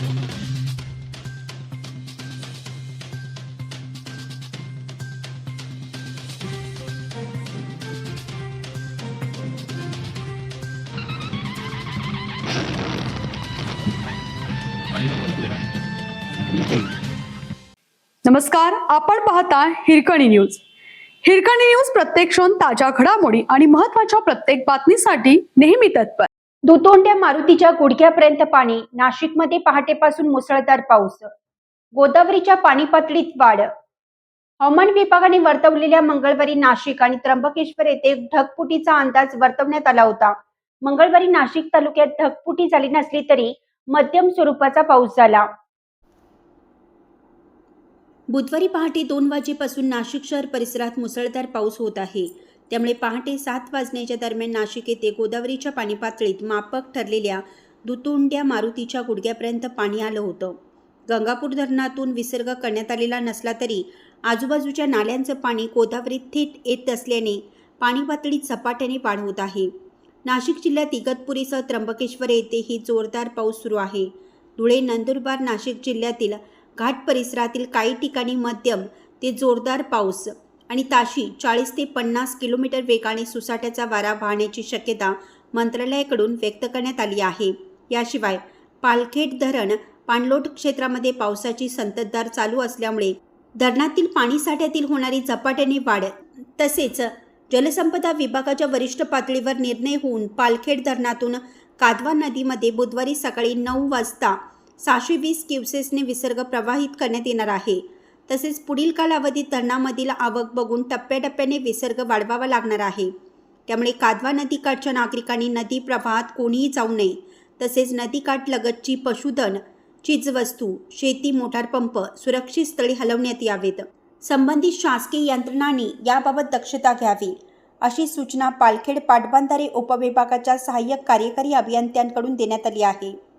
नमस्कार, आपण पाहता हिरकणी न्यूज. हिरकणी न्यूज प्रत्येक क्षण ताज्या घडामोडी आणि महत्त्वाच्या प्रत्येक बातमीसाठी नेहमी तत्पर. दुतोंड्या मारुतीच्या गुडघ्यापर्यंत पाणी. नाशिकमध्ये पहाटेपासून मुसळधार पाऊस. गोदावरीच्या पाणी पातळीत वाढ. हवामान विभागाने वर्तवलेल्या मंगळवारी नाशिक आणि त्र्यंबकेश्वर येथे ढगफुटीचा अंदाज वर्तवण्यात आला होता. मंगळवारी नाशिक तालुक्यात ढगफुटी झाली नसली तरी मध्यम स्वरूपाचा पाऊस झाला. बुधवारी पहाटे 2 वाजेपासून नाशिक शहर परिसरात मुसळधार पाऊस होत आहे. त्यामुळे पहाटे 7 वाजण्याच्या दरम्यान नाशिक येथे गोदावरीच्या पाणी पातळीत माफक ठरलेल्या दुतोंड्या मारुतीच्या गुडघ्यापर्यंत पाणी आलं होतं. गंगापूर धरणातून विसर्ग करण्यात आलेला नसला तरी आजूबाजूच्या नाल्यांचं पाणी गोदावरीत थेट येत असल्याने पाणी पातळीत झपाट्याने वाढ होत आहे. नाशिक जिल्ह्यात इगतपुरीसह त्र्यंबकेश्वर येथेही जोरदार पाऊस सुरू आहे. धुळे, नंदुरबार, नाशिक जिल्ह्यातील घाट परिसरातील काही ठिकाणी मध्यम ते जोरदार पाऊस आणि ताशी 40 ते 50 किलोमीटर वेगाने सुसाट्याचा वारा वाहण्याची शक्यता मंत्रालयाकडून व्यक्त करण्यात आली आहे. याशिवाय पालखेड धरण पाणलोट क्षेत्रामध्ये पावसाची संततधार चालू असल्यामुळे धरणातील पाणीसाठ्यातील होणारी झपाट्याने वाढ तसेच जलसंपदा विभागाच्या वरिष्ठ पातळीवर निर्णय होऊन पालखेड धरणातून कादवा नदीमध्ये बुधवारी सकाळी 9 वाजता 620 क्युसेसने विसर्ग प्रवाहित करण्यात येणार आहे. तसेच पुढील कालावधीत धरणामधील आवक बघून टप्प्याटप्प्याने विसर्ग वाढवावा लागणार आहे. त्यामुळे कादवा नदीकाठच्या नागरिकांनी नदी प्रवाहात कोणीही जाऊ नये. तसेच नदीकाठ लगतची पशुधन, चीजवस्तू, शेती, मोटार पंप सुरक्षित स्थळी हलवण्यात यावेत. संबंधित शासकीय यंत्रणांनी याबाबत दक्षता घ्यावी अशी सूचना पालखेड पाटबंधारे उपविभागाच्या सहाय्यक कार्यकारी अभियंत्यांकडून देण्यात आली आहे.